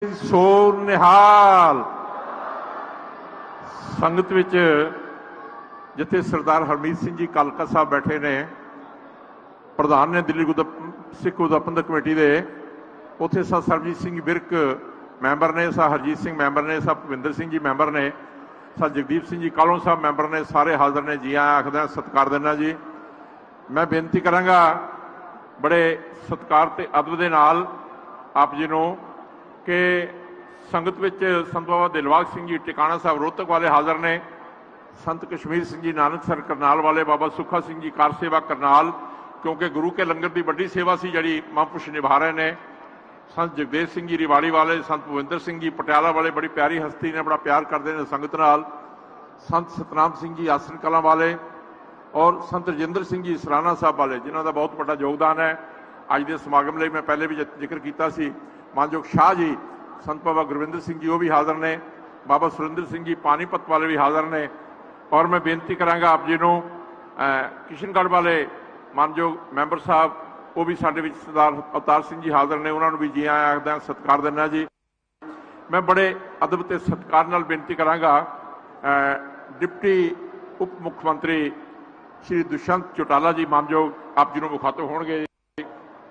ਸੋ ਨਿਹਾਲ। ਸੰਗਤ ਵਿੱਚ ਜਿੱਥੇ ਸਰਦਾਰ ਹਰਮੀਤ ਸਿੰਘ ਜੀ ਕਾਲਕਾ ਸਾਹਿਬ ਬੈਠੇ ਨੇ, ਪ੍ਰਧਾਨ ਨੇ ਦਿੱਲੀ ਸਿੱਖ ਗੁਰਦੁਆਰਾ ਪ੍ਰਬੰਧਕ ਕਮੇਟੀ ਦੇ, ਉੱਥੇ ਸਾ ਸਰਬਜੀਤ ਸਿੰਘ ਵਿਰਕ ਮੈਂਬਰ ਨੇ, ਸਾ ਹਰਜੀਤ ਸਿੰਘ ਮੈਂਬਰ ਨੇ, ਸਾ ਭੁਪਿੰਦਰ ਸਿੰਘ ਜੀ ਮੈਂਬਰ ਨੇ, ਸਾ ਜਗਦੀਪ ਸਿੰਘ ਜੀ ਕਾਲੋਂ ਸਾਹਿਬ ਮੈਂਬਰ ਨੇ, ਸਾਰੇ ਹਾਜ਼ਰ ਨੇ। ਜੀ ਆਇਆਂ ਆਖਦਾ, ਸਤਿਕਾਰ ਦਿੰਦਾ ਜੀ। ਮੈਂ ਬੇਨਤੀ ਕਰਾਂਗਾ ਬੜੇ ਸਤਿਕਾਰ ਤੇ ਅਦਬ ਦੇ ਨਾਲ ਆਪ ਜੀ ਨੂੰ ਕਿ ਸੰਗਤ ਵਿੱਚ ਸੰਤ ਬਾਬਾ ਦਿਲਬਾਗ ਸਿੰਘ ਜੀ ਟਿਕਾਣਾ ਸਾਹਿਬ ਰੋਹਤਕ ਵਾਲੇ ਹਾਜ਼ਰ ਨੇ, ਸੰਤ ਕਸ਼ਮੀਰ ਸਿੰਘ ਜੀ ਨਾਨਕਸਰ ਕਰਨਾਲ ਵਾਲੇ, ਬਾਬਾ ਸੁੱਖਾ ਸਿੰਘ ਜੀ ਕਾਰ ਸੇਵਾ ਕਰਨਾਲ, ਕਿਉਂਕਿ ਗੁਰੂ ਕੇ ਲੰਗਰ ਦੀ ਵੱਡੀ ਸੇਵਾ ਸੀ ਜਿਹੜੀ ਮਹਾਂਪੁਰਸ਼ ਨਿਭਾ ਰਹੇ ਨੇ, ਸੰਤ ਜਗਦੇਵ ਸਿੰਘ ਜੀ ਰਿਵਾੜੀ ਵਾਲੇ, ਸੰਤ ਭੁਪਿੰਦਰ ਸਿੰਘ ਜੀ ਪਟਿਆਲਾ ਵਾਲੇ, ਬੜੀ ਪਿਆਰੀ ਹਸਤੀ ਨੇ, ਬੜਾ ਪਿਆਰ ਕਰਦੇ ਨੇ ਸੰਗਤ ਨਾਲ, ਸੰਤ ਸਤਨਾਮ ਸਿੰਘ ਜੀ ਆਸਨ ਕਲਾਂ ਵਾਲੇ, ਔਰ ਸੰਤ ਰਜਿੰਦਰ ਸਿੰਘ ਜੀ ਸਰਾਣਾ ਸਾਹਿਬ ਵਾਲੇ, ਜਿਨ੍ਹਾਂ ਦਾ ਬਹੁਤ ਵੱਡਾ ਯੋਗਦਾਨ ਹੈ ਅੱਜ ਦੇ ਸਮਾਗਮ ਲਈ। ਮੈਂ ਪਹਿਲੇ ਵੀ ਜ਼ਿਕਰ ਕੀਤਾ ਸੀ, ਮਾਨਯੋਗ ਸ਼ਾਹ ਜੀ, ਸੰਤ ਬਾਬਾ ਗੁਰਵਿੰਦਰ ਸਿੰਘ ਜੀ ਉਹ ਵੀ ਹਾਜ਼ਰ ਨੇ, ਬਾਬਾ ਸੁਰਿੰਦਰ ਸਿੰਘ ਜੀ ਪਾਣੀਪਤ ਵਾਲੇ ਵੀ ਹਾਜ਼ਰ ਨੇ। ਔਰ ਮੈਂ ਬੇਨਤੀ ਕਰਾਂਗਾ ਆਪ ਜੀ ਨੂੰ ਕਿਸ਼ਨਗੜ੍ਹ ਵਾਲੇ ਮਾਨਯੋਗ ਮੈਂਬਰ ਸਾਹਿਬ ਉਹ ਵੀ ਸਾਡੇ ਵਿੱਚ ਸਰਦਾਰ ਅਵਤਾਰ ਸਿੰਘ ਜੀ ਹਾਜ਼ਰ ਨੇ, ਉਹਨਾਂ ਨੂੰ ਵੀ ਜੀ ਆਇਆਂ ਆਖਦਾ, ਸਤਿਕਾਰ ਦਿੰਦਾ ਜੀ। ਮੈਂ ਬੜੇ ਅਦਬ ਤੇ ਸਤਿਕਾਰ ਨਾਲ ਬੇਨਤੀ ਕਰਾਂਗਾ ਡਿਪਟੀ ਉਪ ਮੁੱਖ ਮੰਤਰੀ ਸ਼੍ਰੀ ਦੁਸ਼ਯੰਤ ਚੌਟਾਲਾ ਜੀ, ਮਾਨਯੋਗ ਆਪ ਜੀ ਨੂੰ ਮੁਖਾਤਬ ਹੋਣਗੇ।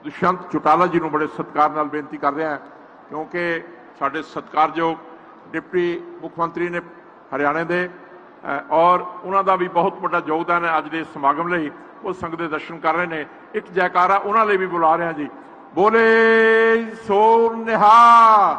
ਦੁਸ਼ਯੰਤ ਚੌਟਾਲਾ ਜੀ ਨੂੰ ਬੜੇ ਸਤਿਕਾਰ ਨਾਲ ਬੇਨਤੀ ਕਰ ਰਿਹਾ ਕਿਉਂਕਿ ਸਾਡੇ ਸਤਿਕਾਰਯੋਗ ਡਿਪਟੀ ਮੁੱਖ ਮੰਤਰੀ ਨੇ ਹਰਿਆਣੇ ਦੇ, ਔਰ ਉਹਨਾਂ ਦਾ ਵੀ ਬਹੁਤ ਵੱਡਾ ਯੋਗਦਾਨ ਹੈ ਅੱਜ ਦੇ ਸਮਾਗਮ ਲਈ। ਉਹ ਸੰਗਤ ਦੇ ਦਰਸ਼ਨ ਕਰ ਰਹੇ ਨੇ, ਇੱਕ ਜੈਕਾਰਾ ਉਹਨਾਂ ਲਈ ਵੀ ਬੁਲਾ ਰਿਹਾ ਜੀ। ਬੋਲੇ ਸੋ ਨਿਹਾਲ।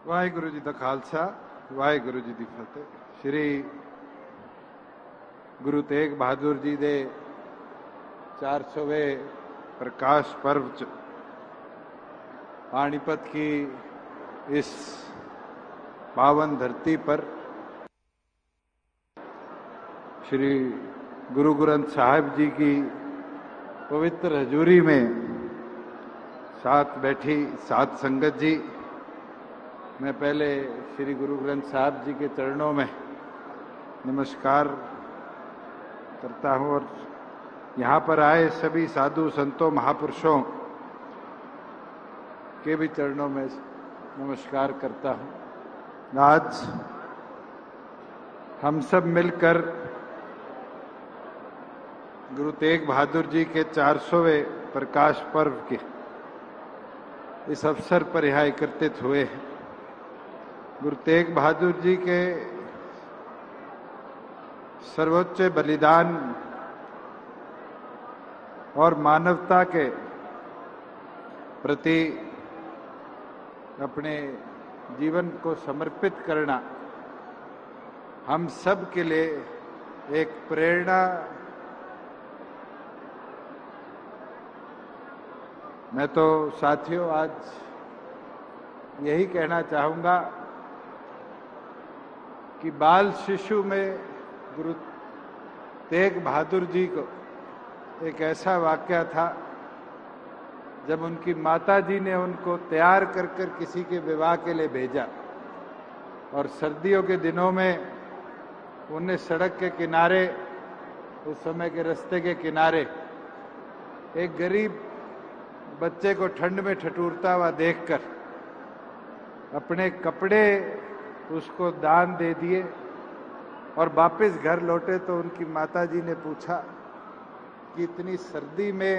ਵਾਹਿਗੁਰੂ ਜੀ ਦਾ ਖਾਲਸਾ, ਵਾਹਿਗੁਰੂ ਜੀ ਦੀ ਫਤਿਹ। ਸ਼੍ਰੀ ਗੁਰੂ ਤੇਗ ਬਹਾਦਰ ਜੀ ਦੇ 400वें प्रकाश पर्व च पानीपत की इस पावन धरती पर श्री गुरु ग्रंथ साहिब जी की पवित्र हजूरी में साथ बैठी साथ संगत जी, मैं पहले श्री गुरु ग्रंथ साहिब जी के चरणों में नमस्कार करता हूं और यहाँ पर आए सभी साधु संतों महापुरुषों के भी चरणों में नमस्कार करता हूं। आज हम सब मिलकर गुरु तेग बहादुर जी के 400वें प्रकाश पर्व के इस अवसर पर यहाँ एकत्रित हुए हैं। गुरु तेग बहादुर जी के सर्वोच्च बलिदान और मानवता के प्रति अपने जीवन को समर्पित करना हम सब के लिए एक प्रेरणा। मैं तो साथियों आज यही कहना चाहूँगा कि बाल शिशु में गुरु तेग बहादुर जी को एक ऐसा वाक़या था जब उनकी माता जी ने उनको तैयार कर कर किसी के विवाह के लिए भेजा और सर्दियों के दिनों में उन्हें सड़क के किनारे, उस समय के रास्ते के किनारे एक गरीब बच्चे को ठंड में ठठूरता हुआ देखकर अपने कपड़े उसको दान दे दिए और वापस घर लौटे तो उनकी माताजी ने पूछा कि इतनी सर्दी में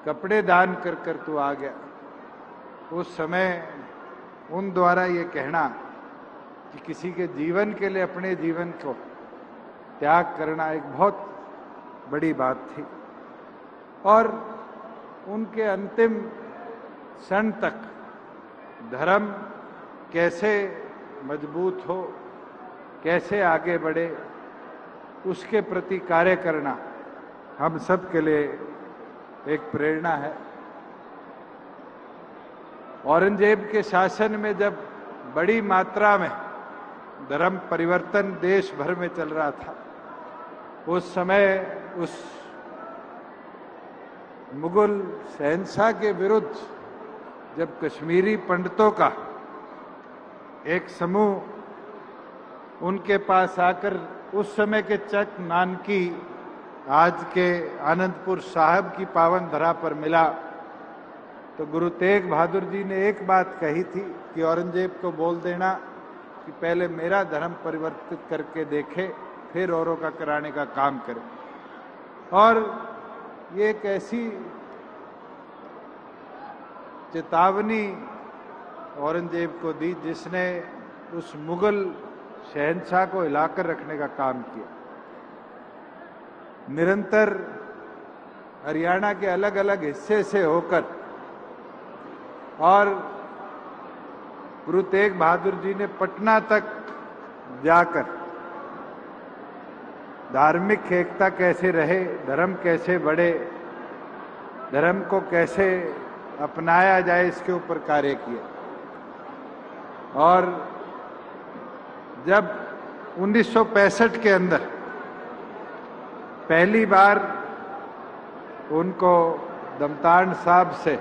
कपड़े दान कर कर तू आ गया। उस समय उन द्वारा ये कहना कि किसी के जीवन के लिए अपने जीवन को त्याग करना एक बहुत बड़ी बात थी और उनके अंतिम क्षण तक धर्म कैसे मजबूत हो, कैसे आगे बढ़े, उसके प्रति कार्य करना हम सब के लिए एक प्रेरणा है। औरंगजेब के शासन में जब बड़ी मात्रा में धर्म परिवर्तन देश भर में चल रहा था, उस समय उस मुगल शहंशाह के विरुद्ध जब कश्मीरी पंडितों का एक समूह उनके पास आकर उस समय के चक नानकी आज के आनंदपुर साहब की पावन धरा पर मिला तो गुरु तेग बहादुर जी ने एक बात कही थी कि औरंगजेब को बोल देना कि पहले मेरा धर्म परिवर्तित करके देखे, फिर औरों का कराने का काम करे। और ये एक ऐसी चेतावनी औरंगजेब को दी जिसने उस मुगल शहंशाह को हिलाकर रखने का काम किया। निरंतर हरियाणा के अलग अलग हिस्से से होकर और गुरु तेग बहादुर जी ने पटना तक जाकर धार्मिक एकता कैसे रहे, धर्म कैसे बढ़े, धर्म को कैसे अपनाया जाए, इसके ऊपर कार्य किया। और जब 1965 के अंदर पहली बार उनको दमतान साहब से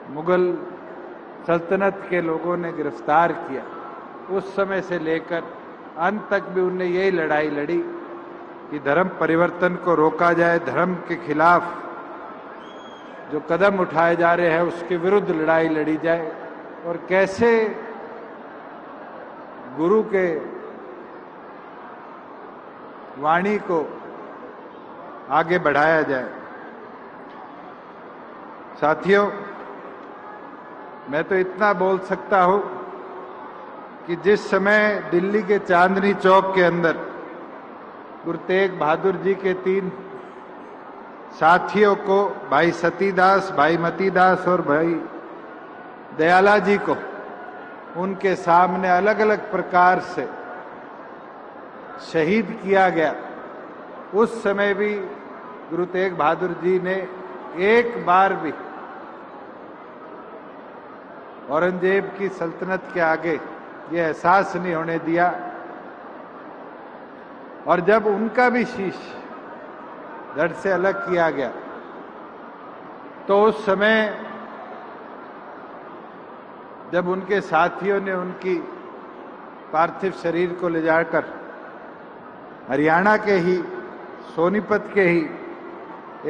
मुगल सल्तनत के लोगों ने गिरफ्तार किया, उस समय से लेकर अंत तक भी उनने यही लड़ाई लड़ी कि धर्म परिवर्तन को रोका जाए, धर्म के खिलाफ जो कदम उठाए जा रहे हैं उसके विरुद्ध लड़ाई लड़ी जाए और कैसे गुरु के वाणी को आगे बढ़ाया जाए। साथियों, मैं तो इतना बोल सकता हूं कि जिस समय दिल्ली के चांदनी चौक के अंदर गुरु तेग बहादुर जी के 3 साथियों को, भाई सतीदास, भाई मतीदास और भाई दयाला जी को उनके सामने अलग अलग प्रकार से शहीद किया गया, उस समय भी गुरु तेग बहादुर जी ने एक बार भी औरंगजेब की सल्तनत के आगे ये एहसास नहीं होने दिया। और जब उनका भी शीश धड़ से अलग किया गया तो उस समय जब उनके साथियों ने उनकी पार्थिव शरीर को ले जाकर हरियाणा के ही सोनीपत के ही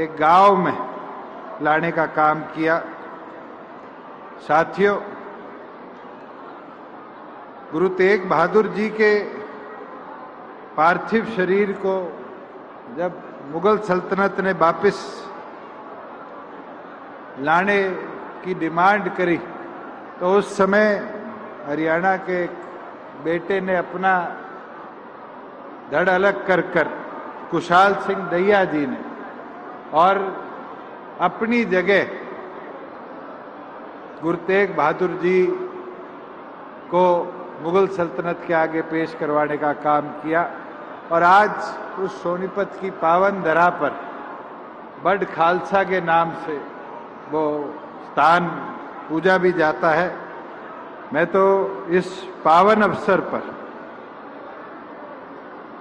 एक गांव में लाने का काम किया। साथियों, गुरु तेग बहादुर जी के पार्थिव शरीर को जब मुगल सल्तनत ने वापस लाने की डिमांड करी तो उस समय हरियाणा के बेटे ने अपना धड़ अलग कर कुशाल सिंह दैया जी ने और अपनी जगह गुरु तेग बहादुर जी को मुगल सल्तनत के आगे पेश करवाने का काम किया। और आज उस सोनीपत की पावन धरा पर बड़ खालसा के नाम से वो स्थान पूजा भी जाता है। मैं तो इस पावन अवसर पर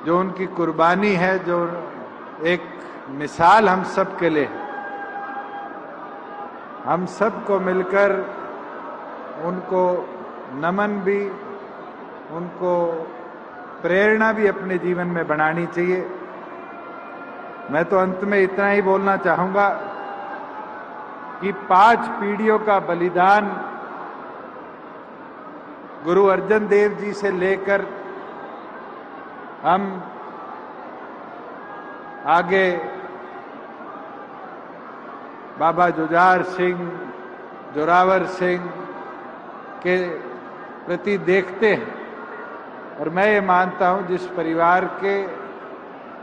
जो उनकी कुर्बानी है, जो एक मिसाल हम सब के लिए, हम सबको मिलकर उनको नमन भी, उनको प्रेरणा भी अपने जीवन में बनानी चाहिए। मैं तो अंत में इतना ही बोलना चाहूंगा कि 5 पीढ़ियों का बलिदान गुरु अर्जन देव जी से लेकर हम आगे बाबा जुझार सिंह, जोरावर सिंह के प्रति देखते हैं। और मैं ये मानता हूं जिस परिवार के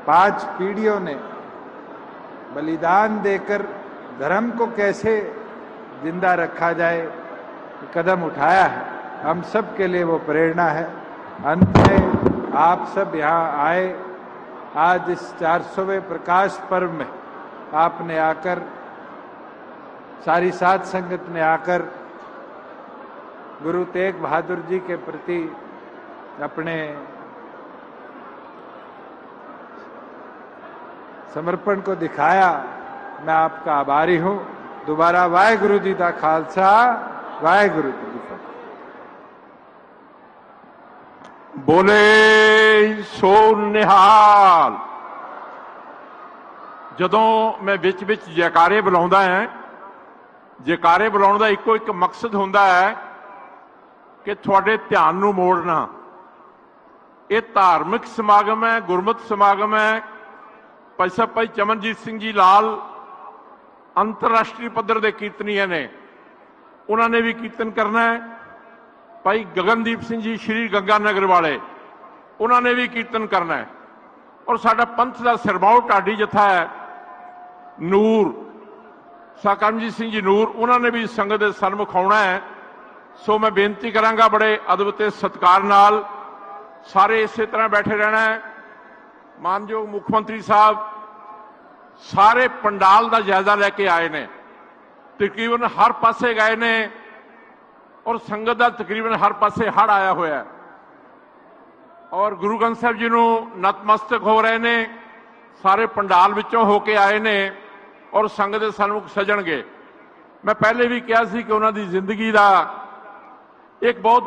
5 पीढ़ियों ने बलिदान देकर धर्म को कैसे जिंदा रखा जाए कदम उठाया है, हम सब के लिए वो प्रेरणा है। अंत में आप सब यहाँ आए, आज इस 400वें प्रकाश पर्व में आपने आकर, सारी साध संगत ने आकर गुरु तेग बहादुर जी के प्रति अपने समर्पण को दिखाया। मैं आपका आभारी हूं। दोबारा वाहेगुरु जी दा खालसा, वाहेगुरु जी की फतेह। बोले सो निहाल। ਜਦੋਂ मैं विच विच जयकारे बुलाਉਂਦਾ है, जयकारे बुलाਉਣ ਦਾ ਇੱਕੋ ਇੱਕ ਮਕਸਦ ਹੁੰਦਾ ਹੈ ਕਿ ਤੁਹਾਡੇ ਧਿਆਨ ਨੂੰ ਮੋੜਨਾ। ਇਹ ਧਾਰਮਿਕ ਸਮਾਗਮ ਹੈ, ਗੁਰਮਤਿ ਸਮਾਗਮ ਹੈ। ਭਾਈ ਸਾਹਿਬ ਭਾਈ ਚਮਨਜੀਤ ਸਿੰਘ ਜੀ ਲਾਲ ਅੰਤਰਰਾਸ਼ਟਰੀ ਪੱਧਰ ਦੇ ਕੀਰਤਨੀਏ ਨੇ, ਉਹਨਾਂ ਨੇ ਵੀ ਕੀਰਤਨ ਕਰਨਾ ਹੈ। ਭਾਈ ਗਗਨਦੀਪ ਸਿੰਘ ਜੀ ਸ਼੍ਰੀ ਗੰਗਾ ਨਗਰ ਵਾਲੇ, ਉਹਨਾਂ ਨੇ ਵੀ ਕੀਰਤਨ ਕਰਨਾ ਹੈ। ਔਰ ਸਾਡਾ ਪੰਥ ਦਾ ਸਰਮਾਉ ਢਾਡੀ ਜਥਾ ਹੈ ਨੂਰ ਸਾਕਰਮਜੀਤ ਸਿੰਘ ਜੀ ਨੂਰ, ਉਹਨਾਂ ਨੇ ਵੀ ਸੰਗਤ ਦੇ ਸਨਮੁਖ ਆਉਣਾ ਹੈ। ਸੋ ਮੈਂ ਬੇਨਤੀ ਕਰਾਂਗਾ ਬੜੇ ਅਦਬ ਤੇ ਸਤਿਕਾਰ ਨਾਲ ਸਾਰੇ ਇਸੇ ਤਰ੍ਹਾਂ ਬੈਠੇ ਰਹਿਣਾ ਹੈ। ਮਾਨਯੋਗ ਮੁੱਖ ਮੰਤਰੀ ਸਾਹਿਬ ਸਾਰੇ ਪੰਡਾਲ ਦਾ ਜਾਇਜ਼ਾ ਲੈ ਕੇ ਆਏ ਨੇ, ਤਕਰੀਬਨ ਹਰ ਪਾਸੇ ਗਏ ਨੇ ਔਰ ਸੰਗਤ ਦਾ ਤਕਰੀਬਨ ਹਰ ਪਾਸੇ ਹੜ ਆਇਆ ਹੋਇਆ ਹੈ ਔਰ ਗੁਰੂ ਗ੍ਰੰਥ ਸਾਹਿਬ ਜੀ ਨੂੰ ਨਤਮਸਤਕ ਹੋ ਰਹੇ ਨੇ। ਸਾਰੇ ਪੰਡਾਲ ਵਿੱਚੋਂ ਹੋ ਕੇ ਆਏ ਨੇ ਔਰ ਸੰਗਤ ਦੇ ਸਨਮੁਖ ਸਜਣਗੇ। ਮੈਂ ਪਹਿਲੇ ਵੀ ਕਿਹਾ ਸੀ ਕਿ ਉਹਨਾਂ ਦੀ ਜ਼ਿੰਦਗੀ ਦਾ ਇੱਕ ਬਹੁਤ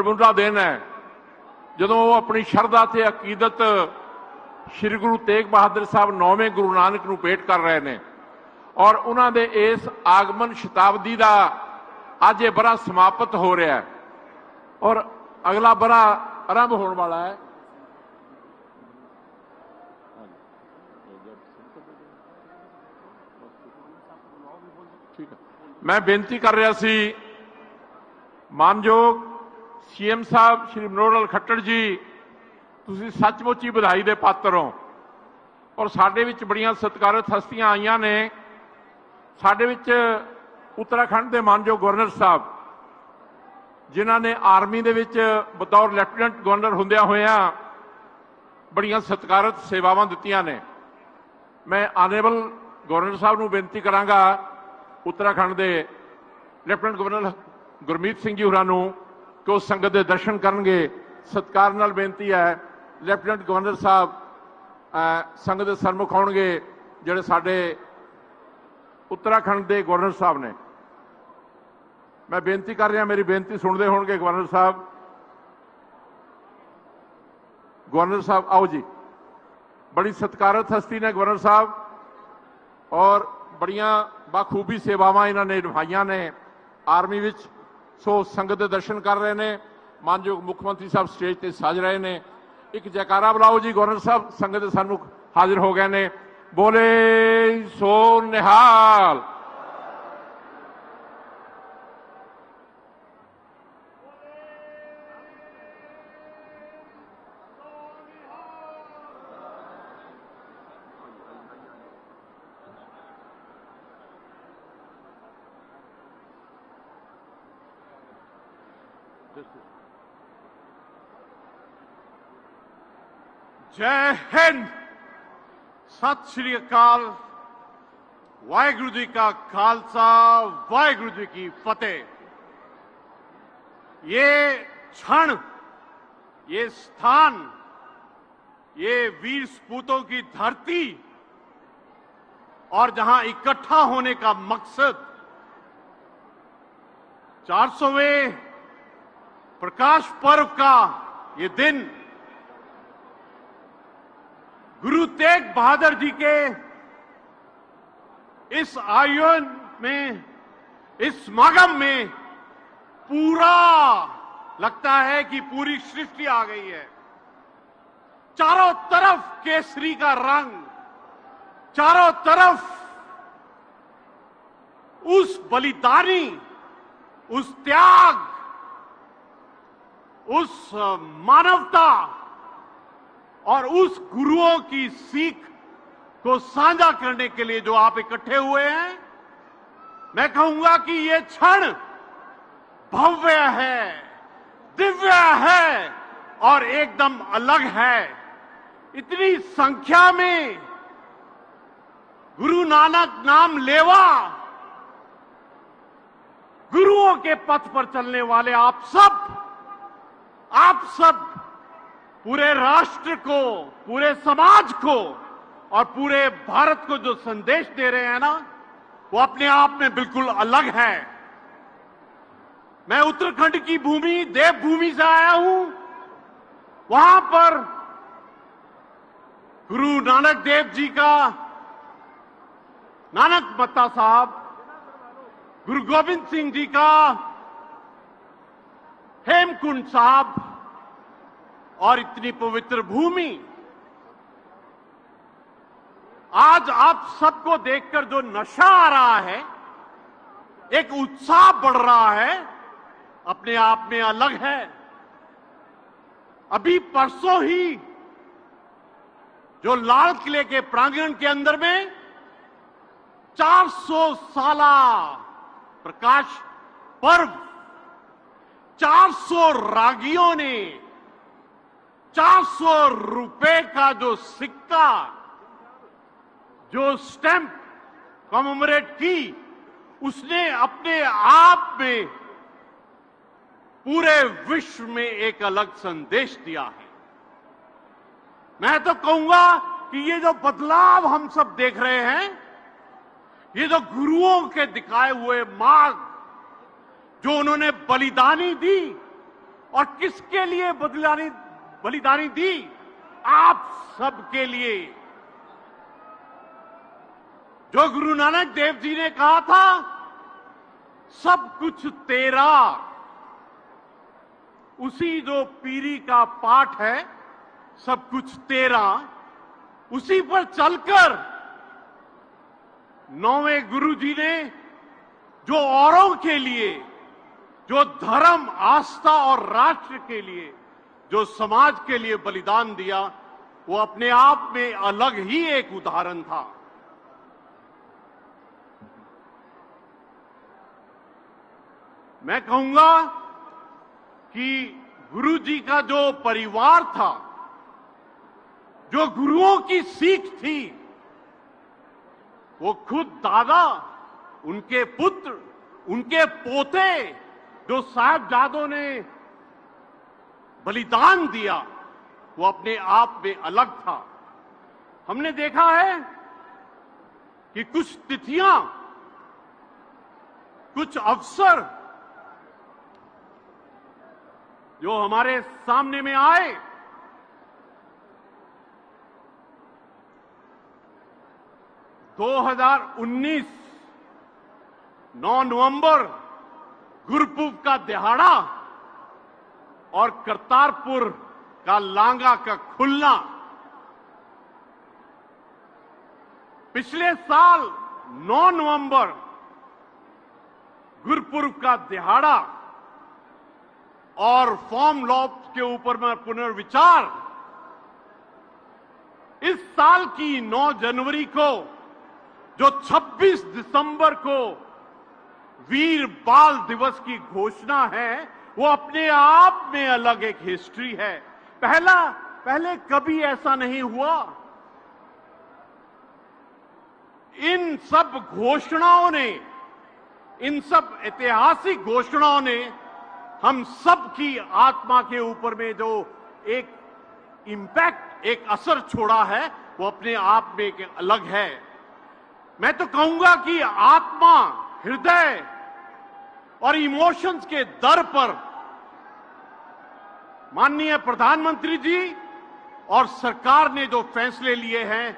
ਵੱਡਾ ਦਿਨ ਹੈ ਜਦੋਂ ਉਹ ਆਪਣੀ ਸ਼ਰਧਾ ਤੇ ਅਕੀਦਤ ਸ਼੍ਰੀ ਗੁਰੂ ਤੇਗ ਬਹਾਦਰ ਸਾਹਿਬ 9ਵੇਂ ਗੁਰੂ ਨਾਨਕ ਨੂੰ ਭੇਟ ਕਰ ਰਹੇ ਨੇ ਔਰ ਉਹਨਾਂ ਦੇ ਇਸ ਆਗਮਨ ਸ਼ਤਾਬਦੀ ਦਾ ਅੱਜ ਇਹ ਬੜਾ ਸਮਾਪਤ ਹੋ ਰਿਹਾ ਹੈ ਔਰ ਅਗਲਾ ਬੜਾ ਆਰੰਭ ਹੋਣ ਵਾਲਾ ਹੈ। मैं बेनती कर रहा सी मानयोग सीएम साहब श्री मनोहर लाल खट्टर जी, तुसी सचमुच ही बधाई दे पात्र हो और साडे विच बड़ियां सत्कारत हस्तियां आईयां ने। साडे विच उत्तराखंड के मानयोग गवर्नर साहब जिन्हां ने आर्मी दे विच बतौर लैफ्टिनेंट गवर्नर हुंदियां होइयां बड़ियां सत्कारत सेवावां दित्तियां ने। मैं आनेबल गवर्नर साहब नूं बेनती करांगा उत्तराखंड के लैफ्टिनेंट गवर्नर गुरमीत सिंह जी होरां नूं कि उस संगत के दर्शन करनगे। सत्कार नाल बेनती है लैफ्टिनेंट गवर्नर साहब संगत के सन्मुख आउणगे जिहड़े साडे उत्तराखंड के गवर्नर साहब ने। मैं बेनती कर रहा, मेरी बेनती सुनते होणगे गवर्नर साहब। गवर्नर साहब आओ जी, बड़ी सत्कारत हस्ती ने गवर्नर साहब और बड़ियां बाखूबी सेवावां इन्होंने निभाइयां ने आर्मी विच। सो संगत के दर्शन कर रहे हैं। मानयोग मुख मंत्री साहब स्टेज पर सज रहे हैं। एक जयकारा बुलाओ जी, गवर्नर साहब संगत के सन्मुख हाजिर हो गए ने। बोले सो निहाल। जय हिंद, सत श्री अकाल, वाहिगुरु जी का खालसा, वाहिगुरु जी की फतेह। ये क्षण, ये स्थान, ये वीर सपूतों की धरती और जहां इकट्ठा होने का मकसद 400वें प्रकाश पर्व का ये दिन गुरु तेग बहादुर जी के इस आयोजन में, इस समागम में पूरा लगता है कि पूरी सृष्टि आ गई है। चारों तरफ केसरी का रंग, चारों तरफ उस बलिदानी, उस त्याग, उस मानवता और उस गुरुओं की सीख को साझा करने के लिए जो आप इकट्ठे हुए हैं, मैं कहूंगा कि ये क्षण भव्य है, दिव्य है और एकदम अलग है। इतनी संख्या में गुरु नानक नाम लेवा, गुरुओं के पथ पर चलने वाले आप सब पूरे राष्ट्र को, पूरे समाज को और पूरे भारत को जो संदेश दे रहे हैं ना, वो अपने आप में बिल्कुल अलग है। मैं उत्तराखंड की भूमि, देवभूमि से आया हूं वहां पर गुरु नानक देव जी का नानक मत्ता साहब, गुरु गोविंद सिंह जी का हेमकुंड साहब और इतनी पवित्र भूमि, आज आप सबको देखकर जो नशा आ रहा है, एक उत्साह बढ़ रहा है, अपने आप में अलग है। अभी परसों ही जो लाल किले के प्रांगण के अंदर में 400 साला प्रकाश पर्व, 400 रागियों ने 400 रुपए का जो सिक्का, जो स्टैंप कॉमेमोरेट की, उसने अपने आप में पूरे विश्व में एक अलग संदेश दिया है। मैं तो कहूंगा कि ये जो बदलाव हम सब देख रहे हैं, ये जो गुरुओं के दिखाए हुए मार्ग, जो उन्होंने बलिदानी दी, और किसके लिए बलिदानी दी? आप सबके लिए। जो गुरु नानक देव जी ने कहा था, सब कुछ तेरा, उसी जो पीरी का पाठ है, सब कुछ तेरा, उसी पर चलकर नौवें गुरु जी ने जो औरों के लिए, जो धर्म, आस्था और राष्ट्र के लिए, जो समाज के लिए बलिदान दिया, वो अपने आप में अलग ही एक उदाहरण था। मैं कहूंगा कि गुरु जी का जो परिवार था, जो गुरुओं की सीख थी, वो खुद दादा, उनके पुत्र, उनके पोते, जो साहिबजादों ने बलिदान दिया, वो अपने आप में अलग था। हमने देखा है कि कुछ तिथियां, कुछ अवसर जो हमारे सामने में आए, दो 2019 9 नवंबर गुरपुरब का दिहाड़ा और करतारपुर का लांगा का खुलना। पिछले साल 9 नवंबर गुरपुरब का दिहाड़ा और फॉर्म लॉ के ऊपर में पुनर्विचार, इस साल की 9 जनवरी को जो 26 दिसंबर को वीर बाल दिवस की घोषणा है, वो अपने आप में अलग एक हिस्ट्री है। पहले कभी ऐसा नहीं हुआ। इन सब घोषणाओं ने, इन सब ऐतिहासिक घोषणाओं ने हम सब की आत्मा के ऊपर में जो एक इंपैक्ट, एक असर छोड़ा है, वो अपने आप में एक अलग है। मैं तो कहूंगा कि आत्मा, हृदय और इमोशंस के दर पर माननीय प्रधानमंत्री जी और सरकार ने जो फैसले लिए हैं,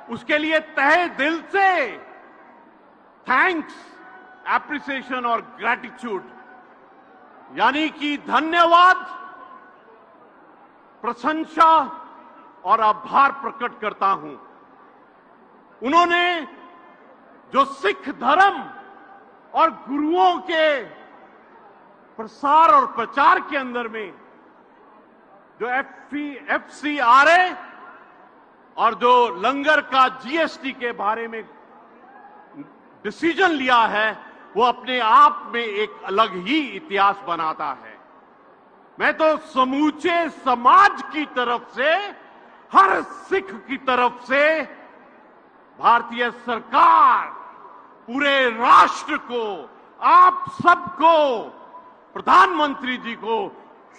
उसके लिए तहे दिल से थैंक्स, एप्रिसिएशन और ग्रैटिट्यूड, यानी कि धन्यवाद, प्रशंसा और आभार प्रकट करता हूं। उन्होंने जो सिख धर्म और गुरुओं के प्रसार और प्रचार के अंदर में जो FCRA और जो लंगर का GST के बारे में डिसीजन लिया है, वो अपने आप में एक अलग ही इतिहास बनाता है। मैं तो समूचे समाज की तरफ से, हर सिख की तरफ से भारतीय सरकार, पूरे राष्ट्र को, आप सबको, प्रधानमंत्री जी को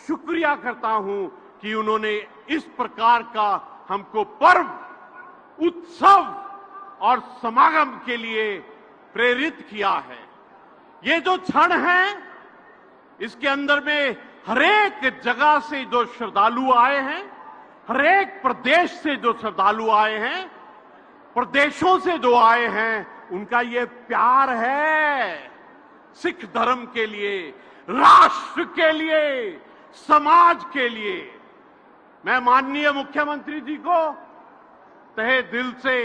शुक्रिया करता हूं कि उन्होंने इस प्रकार का हमको पर्व, उत्सव और समागम के लिए प्रेरित किया है। ये जो क्षण है, इसके अंदर में हरेक जगह से जो श्रद्धालु आए हैं, हरेक प्रदेश से जो श्रद्धालु आए हैं, प्रदेशों से जो आए हैं, उनका ये प्यार है सिख धर्म के लिए, राष्ट्र के लिए, समाज के लिए। मैं माननीय मुख्यमंत्री जी को तहे दिल से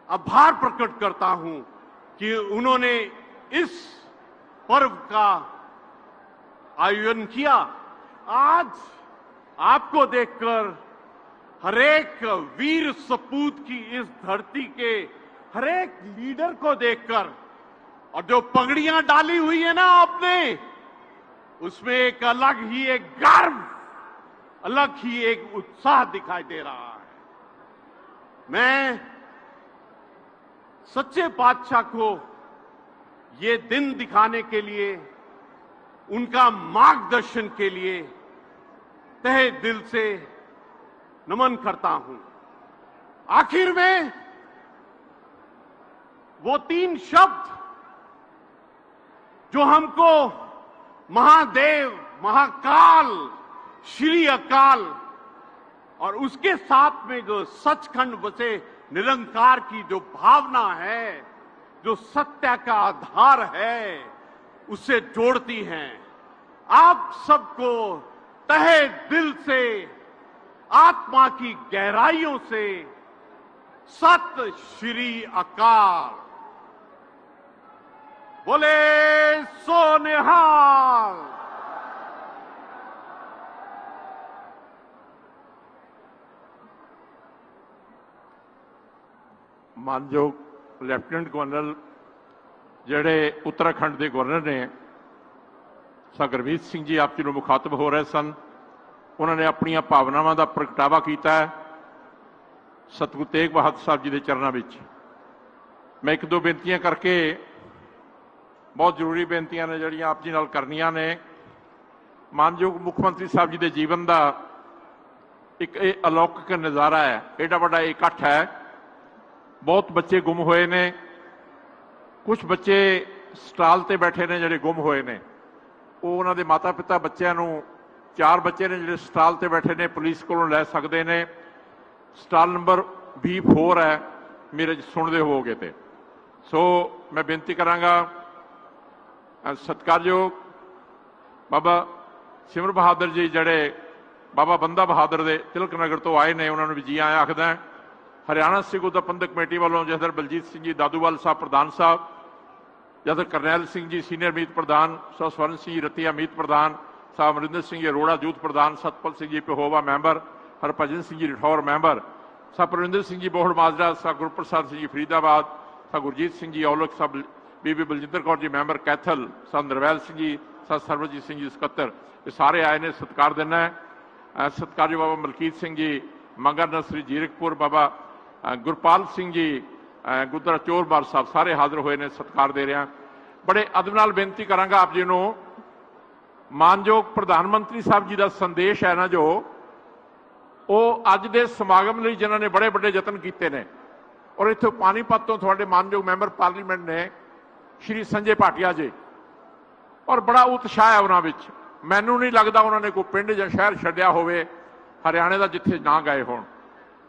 आभार प्रकट करता हूं कि उन्होंने इस पर्व का आयोजन किया। आज आपको देखकर, हरेक वीर सपूत की इस धरती के हरेक लीडर को देखकर, और जो पगड़ियां डाली हुई है ना आपने, उसमें एक अलग ही एक गर्व, अलग ही एक उत्साह दिखाई दे रहा है। मैं सच्चे पातशाह को ये दिन दिखाने के लिए, उनका मार्गदर्शन के लिए तहे दिल से नमन करता हूं। आखिर में वो 3 शब्द जो हमको महादेव, महाकाल, श्री अकाल और उसके साथ में जो सचखंड बसे निरंकार की जो भावना है, जो सत्य का आधार है, उससे जोड़ती हैं। आप सबको तहे दिल से, आत्मा की गहराइयों से सत श्री अकाल। बोले सो निहाल। मानयोग ਲੈਫਟੀਨੈਂਟ ਗਵਰਨਰ ਜਿਹੜੇ उत्तराखंड के गवर्नर ने ਸਰ ਗੁਰਮੀਤ ਸਿੰਘ जी आप जी ਨੂੰ ਮੁਖਾਤਬ हो रहे सन। उन्होंने अपन भावनावां का प्रगटावा किया है सतगुरु तेग बहादुर साहब जी के चरणों में। मैं 1-2 बेनतियां करके, बहुत जरूरी बेनतियां ने जिहड़ियां आप जी नाल करनियां ने। मानयोग मुख्यमंत्री साहब जी के जीवन का एक अलौकिक नज़ारा है। एडा वड्डा इकट्ठ है, बहुत बच्चे गुम हुए ने, कुछ बच्चे स्टाल ते बैठे ने जिहड़े गुम हुए ने। वो उन्हां दे माता पिता बच्चों नूं, 4 बच्चे ने जिहड़े स्टाल ते बैठे ने, पुलिस कोलों लै सकते ने। स्टाल नंबर B4 है, मेरे सुनते होवोगे ते। सो मैं बेनती करांगा, सत्कारयोग बाबा सिमर बहादुर जी जिहड़े बाबा बंदा बहादुर दे तिलक नगर तो आए ने, उन्होंने भी जी आया आखदा। हरियाणा सिख गुरद्वारा प्रबंधक कमेटी वालों जथेदार बलजीत सिंह जी दादूवाल साहब प्रधान साहब, जथेदार करनैल सिंह जी सीनियर मीत प्रधान, सर स्वर्ण सिंह रतिया मीत प्रधान, साहब अमरिंदर सिंह जी अरोड़ा यूथ प्रधान, सतपाल सिंह जी पहोवा मैंबर, हरभजन सिंह जी रिठौर मैंबर, साहब परविंदर सिंह जी बोहड़ माजरा, साहब गुरप्रसाद सिंह जी फरीदाबाद, साहब गुरजीत सिंह जी औलख, साहब बीबी बलजिंदर कौर जी मैंबर कैथल, साहब नरवैल सिंह जी, साहब सरवजीत सिंह जी सकत्तर, ये सारे आए ने। सत्कार देना है। सत्कारयोग बाबा मलकीत सिंह जी मंगा नर्सरी जीरकपुर, बाबा गुरपाल सिंह जी गुरुद्वारा चोरबार साहब, सारे हाजिर हुए ने। सत्कार दे रहा। बड़े अदब नाल बेनती करांगा आप जी नूं, मानयोग प्रधानमंत्री साहब जी का संदेश है ना, जो वो अज के समागम लई जिन्होंने बड़े बड़े यतन किए हैं, और इत्थों पानीपत तो थोड़े मानयोग मैंबर पार्लीमेंट ने श्री संजय भाटिया जी, और बड़ा उत्साह है उन्होंने। मैनू नहीं लगता उन्होंने कोई पिंड या शहर छड्डिया होवे हरियाणे का जिथे ना गए होण।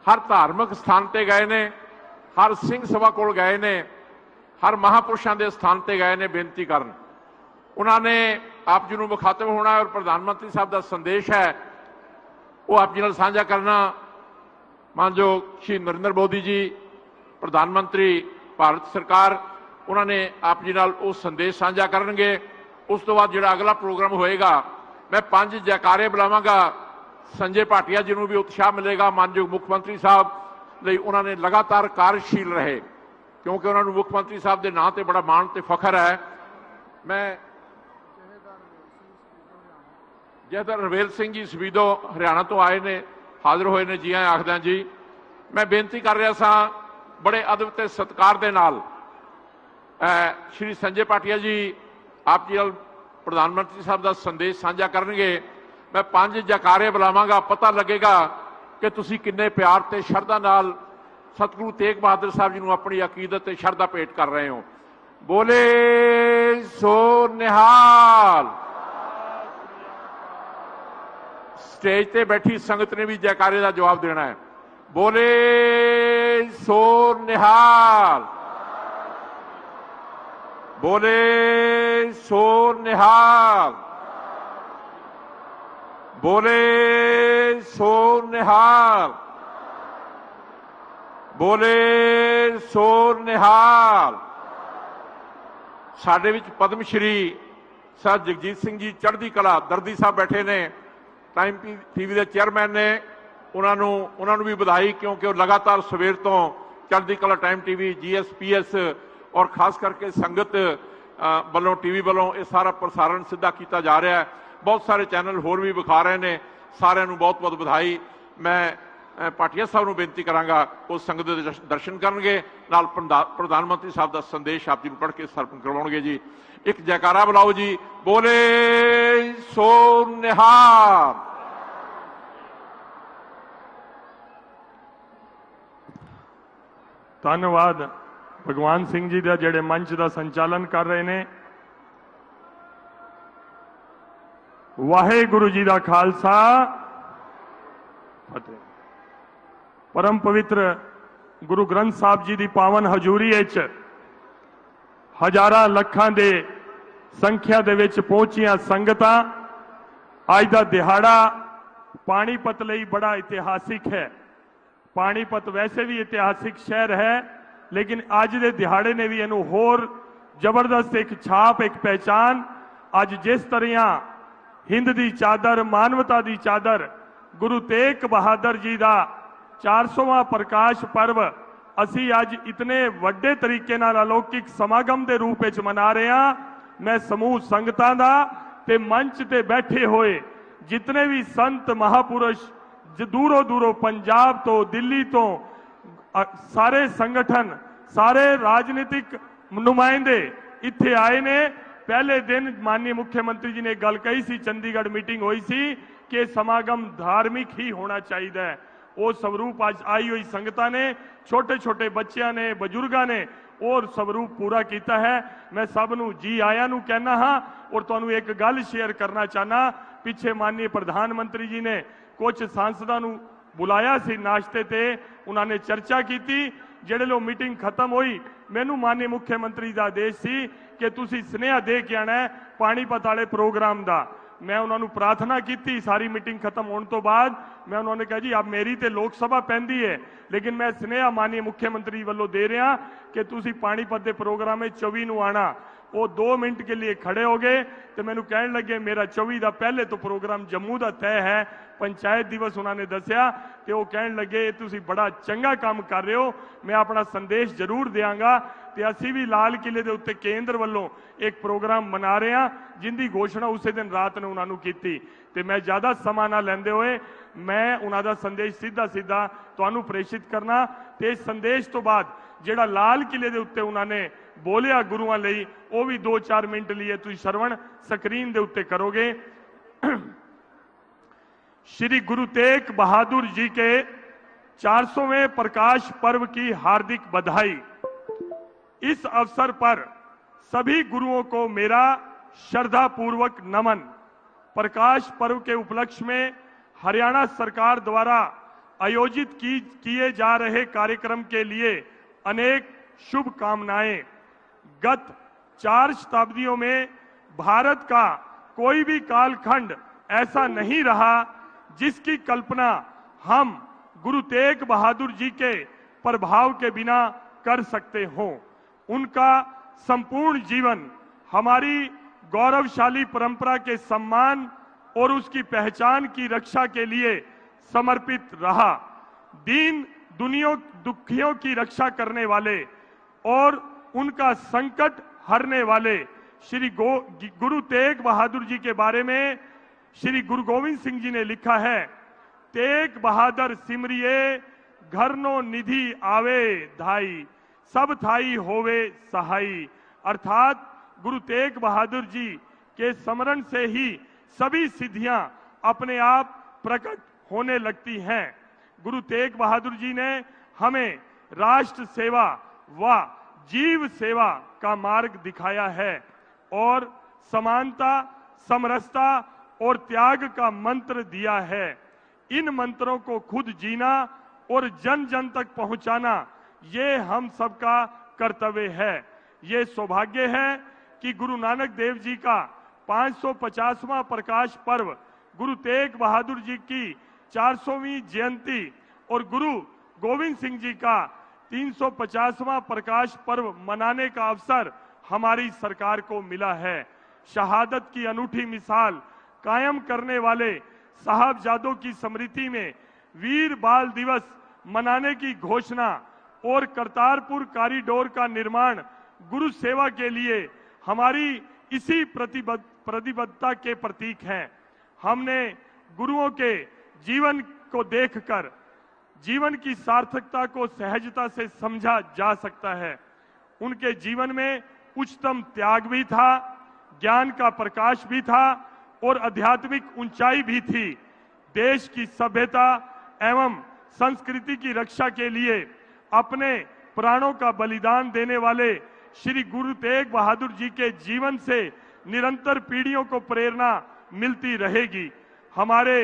हर धार्मिक स्थान पर गए ने, हर सिंह सभा कोल गए ने, हर महापुरुषों के स्थान पर गए ने बेनती करन। उन्होंने आप जी को मुखातब होना है, और प्रधानमंत्री साहब का संदेश है वो आप जी नाल साझा करना। मानयोग श्री नरेंद्र मोदी जी प्रधानमंत्री भारत सरकार, उन्होंने आप जी नाल वो संदेश साझा करनगे। उस तो बाद जिहड़ा अगला प्रोग्राम होएगा, मैं 5 जयकारे बुलावांगा। संजय भाटिया जी को भी उत्साह मिलेगा। मानयोग मुख्यमंत्री साहब लई उन्होंने लगातार कार्यशील रहे, क्योंकि उन्होंने मुख्यमंत्री साहब के नाम से बड़ा माण ते फखर है। मैं जथेदार रवेल सिंह जी सवीदो हरियाणा तो आए ने, हाजिर हुए ने, जी आए आखदा जी। मैं बेनती कर रहा सा बड़े अदब ते सत्कार दे नाल, श्री संजय भाटिया जी आप जी प्रधानमंत्री साहब का संदेश साझा करनगे। मैं 5 जयकारे बुलावांगा, पता लगेगा कि तुसीं किन्ने प्यार ते शरधा नाल सतगुरु तेग बहादुर साहब जी को अपनी अकीदत ते शरधा भेंट कर रहे हो। बोले सो निहाल। स्टेज ते बैठी संगत ने भी जयकारे का जवाब देना है। बोले सो निहाल, बोले सो निहाल, बोले सो निहाल, बोले सो निहाल। साडे विच पद्म श्री सर जगजीत सिंह जी चढ़दी कला दर्दी साहब बैठे ने, टाइम टीवी के चेयरमैन ने, उन्होंने भी बधाई, क्योंकि लगातार सवेर तो चढ़दी कला टाइम टीवी GSPS और खास करके संगत वालों टीवी वालों ये सारा प्रसारण सीधा किया जा रहा है। बहुत सारे चैनल होर भी विखा रहे हैं। सारिਆਂ ਨੂੰ बहुत बहुत बधाई। मैं भाटिया साहब ਨੂੰ बेनती करांगा वो संगत ਦੇ दर्शन करनगे, नाल प्रधानमंत्री साहब का संदेश आप जी ਨੂੰ पढ़ के सर्पण करवाउणगे जी। एक जयकारा बुलाओ जी, बोले सो निहाल। धन्यवाद भगवान सिंह जी का जेड़े मंच का संचालन कर रहे हैं। वाहेगुरु जी का खालसा, फतेह। परम पवित्र गुरु ग्रंथ साहब जी की पावन हजूरी हजारां लखां दे संख्या दे विच पहुंचियां संगतां, अज दा दिहाड़ा पानीपत लई बड़ा इतिहासिक है। पानीपत वैसे भी इतिहासिक शहर है, लेकिन अज दे दिहाड़े ने भी इनू होर जबरदस्त एक छाप, एक पहचान। अज जिस तरह हिंद की चादर, मानवता की चादर गुरु तेग बहादुर जी का 400वां प्रकाश पर्व असी अज इतने वड्डे तरीके नाल अलौकिक समागम के रूप में मना रहे हैं। मैं समूह संगतां दा ते मंच ते बैठे हुए जितने भी संत महापुरुष दूरों दूरों पंजाब तो दिल्ली तो सारे संगठन, सारे राजनीतिक नुमाइंदे इत्थे आए ने। पहले दिन माननीय मुख्यमंत्री जी ने गल कही सी, चंडीगढ़ मीटिंग हुई सी कि समागम धार्मिक ही होना चाहिए। वो स्वरूप आज आई हुई संगतां ने, छोटे छोटे बच्चों ने, बजुर्गों ने और स्वरूप पूरा किया है। मैं सबनू जी आया नू कहना हाँ। और तुहानू एक गल शेयर करना चाहना, पिछे माननीय प्रधानमंत्री जी ने कुछ सांसदां नू बुलाया सी नाश्ते ते, उन्होंने चर्चा की। जेडे लो मीटिंग खत्म हुई, मैनू माननीय मुख्यमंत्री का आदेश सी कि तुसी स्नेहा दे के आना है पानीपत वाले प्रोग्राम का। मैं उन्होंने प्रार्थना की, सारी मीटिंग खत्म होने तो बाद मैं उन्होंने कहा जी अब मेरी तो लोक सभा पैंदी है, लेकिन मैं स्नेहा माननीय मुख्यमंत्री वालों दे रहा कि तुसी पानीपत के प्रोग्राम में 24 नू आना। वो 2 मिनट के लिए खड़े हो गए तो मैनू कहन लगे मेरा 24 का पहले तो प्रोग्राम जम्मू का तय है, पंचायत दिवस उन्होंने दसिया। तो वो कहन लगे तुसी बड़ा चंगा काम कर रहे हो, मैं अपना संदेश जरूर देंगा। तो असी भी लाल किले के उत्ते केंद्र वालों एक प्रोग्राम मना रहे हैं, जिंदी घोषणा उस दिन रात ने उन्होंने की। तो मैं ज़्यादा समा ना लेंदे हुए मैं उन्होंने संदेश सीधा सीधा तुहानू प्रेषित करना। तो इस संदेश तो बाद जिहड़ा लाल किले के उत्ते उन्होंने बोलिया गुरुआं लई, वो भी 2-4 मिनट लिए तुसीं श्रवण स्क्रीन के उत्ते करोगे। श्री गुरु तेग बहादुर जी के 400वें प्रकाश पर्व की हार्दिक बधाई। इस अवसर पर सभी गुरुओं को मेरा श्रद्धापूर्वक नमन। प्रकाश पर्व के उपलक्ष्य में हरियाणा सरकार द्वारा आयोजित किए जा रहे कार्यक्रम के लिए अनेक शुभकामनाएं। गत 4 शताब्दियों में भारत का कोई भी कालखंड ऐसा नहीं रहा जिसकी कल्पना हम गुरु तेग बहादुर जी के प्रभाव के बिना कर सकते हों। उनका संपूर्ण जीवन हमारी गौरवशाली परंपरा के सम्मान और उसकी पहचान की रक्षा के लिए समर्पित रहा। दीन दुखियों की रक्षा करने वाले और उनका संकट हरने वाले श्री गुरु तेग बहादुर जी के बारे में श्री गुरु गोविंद सिंह जी ने लिखा है, तेग बहादुर सिमरिए घरनो निधि आवे धाई, सब थाई होवे सहाई। अर्थात गुरु तेग बहादुर जी के स्मरण से ही सभी सिद्धियां अपने आप प्रकट होने लगती हैं। गुरु तेग बहादुर जी ने हमें राष्ट्र सेवा व जीव सेवा का मार्ग दिखाया है और समानता, समरसता और त्याग का मंत्र दिया है। इन मंत्रों को खुद जीना और जन जन तक पहुंचाना ये हम सबका कर्तव्य है। ये सौभाग्य है कि गुरु नानक देव जी का 550वां प्रकाश पर्व, गुरु तेग बहादुर जी की 400वीं जयंती और गुरु गोविंद सिंह जी का 350वां प्रकाश पर्व मनाने का अवसर हमारी सरकार को मिला है। शहादत की अनूठी मिसाल कायम करने वाले साहबजादों की स्मृति में वीर बाल दिवस मनाने की घोषणा और करतारपुर कॉरिडोर का निर्माण गुरु सेवा के लिए हमारी इसी प्रतिबद्धता के प्रतीक है। हमने गुरुओं के जीवन को देखकर जीवन की सार्थकता को सहजता से समझा जा सकता है। उनके जीवन में उच्चतम त्याग भी था, ज्ञान का प्रकाश भी था और आध्यात्मिक ऊंचाई भी थी। देश की सभ्यता एवं संस्कृति की रक्षा के लिए अपने प्राणों का बलिदान देने वाले श्री गुरु तेग बहादुर जी के जीवन से निरंतर पीढ़ियों को प्रेरणा मिलती रहेगी। हमारे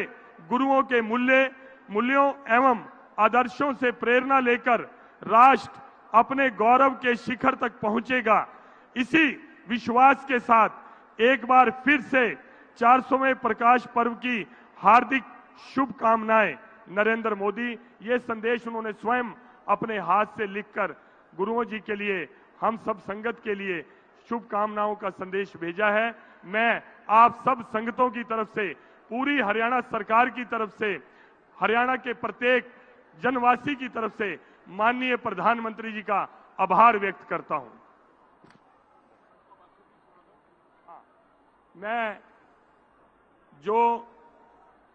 गुरुओं के मूल्यों एवं आदर्शों से प्रेरणा लेकर राष्ट्र अपने गौरव के शिखर तक पहुंचेगा। इसी विश्वास के साथ एक बार फिर से 400वें प्रकाश पर्व की हार्दिक शुभकामनाएं। नरेंद्र मोदी, ये संदेश उन्होंने स्वयं अपने हाथ से लिखकर गुरुओं जी के लिए, हम सब संगत के लिए शुभकामनाओं का संदेश भेजा है। मैं आप सब संगतों की तरफ से, पूरी हरियाणा सरकार की तरफ से, हरियाणा के प्रत्येक जनवासी की तरफ से माननीय प्रधानमंत्री जी का आभार व्यक्त करता हूं। मैं जो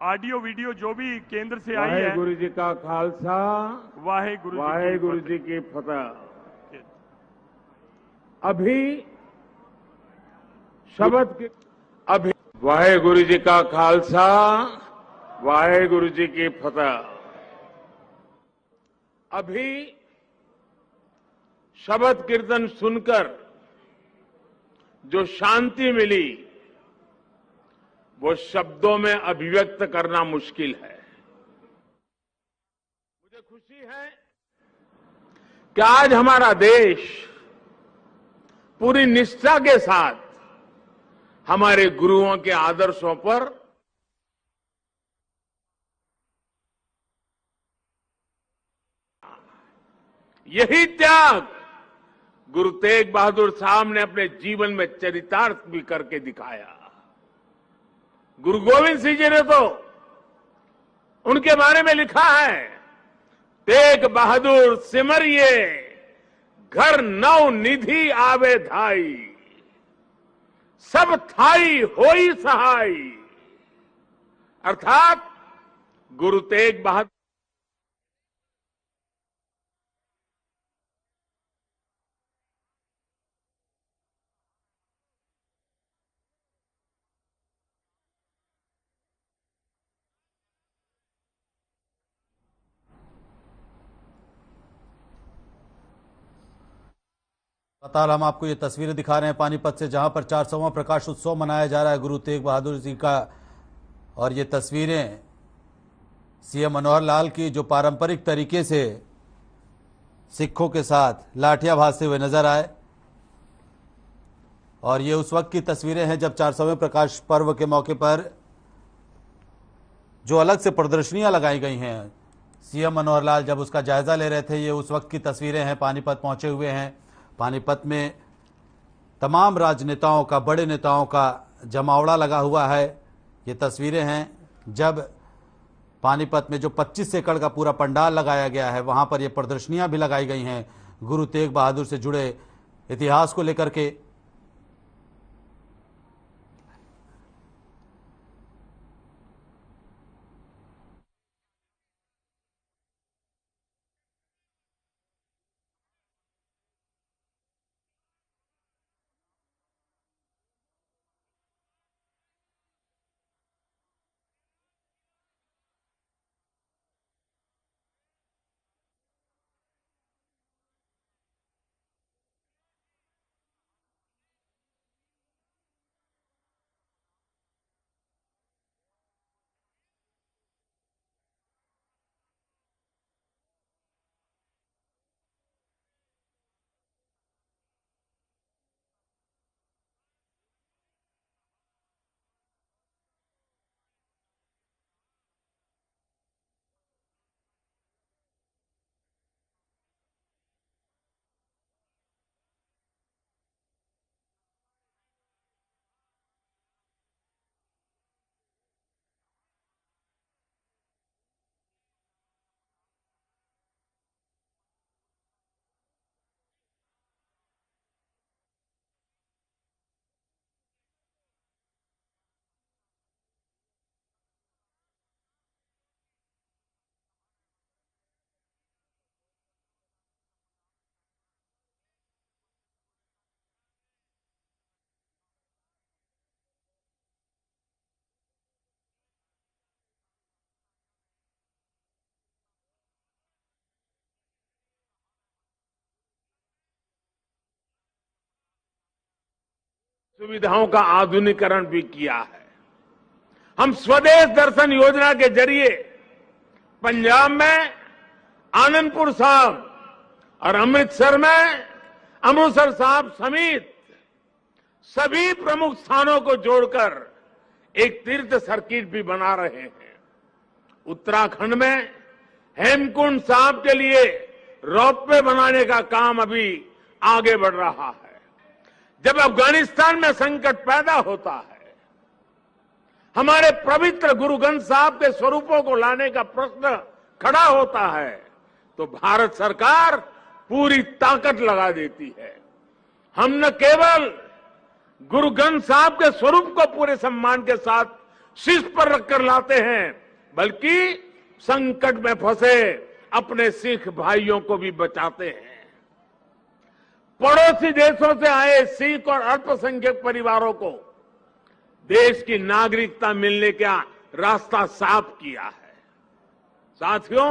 ऑडियो वीडियो जो भी केंद्र से आई है, वाहेगुरु जी का खालसा, वाहेगुरु जी की फतह। अभी शब्द के अभी वाहेगुरु जी का खालसा, वाहेगुरु जी की फतह। अभी शब्द कीर्तन सुनकर जो शांति मिली वो शब्दों में अभिव्यक्त करना मुश्किल है। मुझे खुशी है कि आज हमारा देश पूरी निष्ठा के साथ हमारे गुरुओं के आदर्शों पर यही त्याग गुरु तेग बहादुर साहब ने अपने जीवन में चरितार्थ भी करके दिखाया। गुरु गोविंद सिंह जी ने तो उनके बारे में लिखा है, तेग बहादुर सिमरिए घर नौ निधि आवे धाई, सब थाई होई सहाय। अर्थात गुरु तेग बहादुर लगातार हम आपको ये तस्वीरें दिखा रहे हैं पानीपत से, जहां पर 400वां प्रकाश उत्सव मनाया जा रहा है गुरु तेग बहादुर जी का। और ये तस्वीरें सीएम मनोहर लाल की, जो पारंपरिक तरीके से सिखों के साथ लाठियां भाजते हुए नजर आए। और ये उस वक्त की तस्वीरें हैं जब 400वें प्रकाश पर्व के मौके पर जो अलग से प्रदर्शनियां लगाई गई हैं, सीएम मनोहर लाल जब उसका जायजा ले रहे थे, ये उस वक्त की तस्वीरें हैं। पानीपत पहुंचे हुए हैं। पानीपत में तमाम राजनेताओं का, बड़े नेताओं का जमावड़ा लगा हुआ है। ये तस्वीरें हैं जब पानीपत में जो 25 एकड़ का पूरा पंडाल लगाया गया है, वहां पर ये प्रदर्शनियां भी लगाई गई हैं गुरु तेग बहादुर से जुड़े इतिहास को लेकर के। सुविधाओं का आधुनिकीकरण भी किया है। हम स्वदेश दर्शन योजना के जरिए पंजाब में आनंदपुर साहिब और अमृतसर में अमृतसर साहिब समेत सभी प्रमुख स्थानों को जोड़कर एक तीर्थ सर्किट भी बना रहे हैं। उत्तराखंड में हेमकुंड साहिब के लिए रोपवे बनाने का काम अभी आगे बढ़ रहा है। जब अफगानिस्तान में संकट पैदा होता है, हमारे पवित्र गुरु ग्रंथ साहिब के स्वरूपों को लाने का प्रश्न खड़ा होता है, तो भारत सरकार पूरी ताकत लगा देती है। हम न केवल गुरु ग्रंथ साहिब के स्वरूप को पूरे सम्मान के साथ शीर्ष पर रखकर लाते हैं, बल्कि संकट में फंसे अपने सिख भाइयों को भी बचाते हैं। पड़ोसी देशों से आए सिख और अल्पसंख्यक परिवारों को देश की नागरिकता मिलने का रास्ता साफ किया है। साथियों,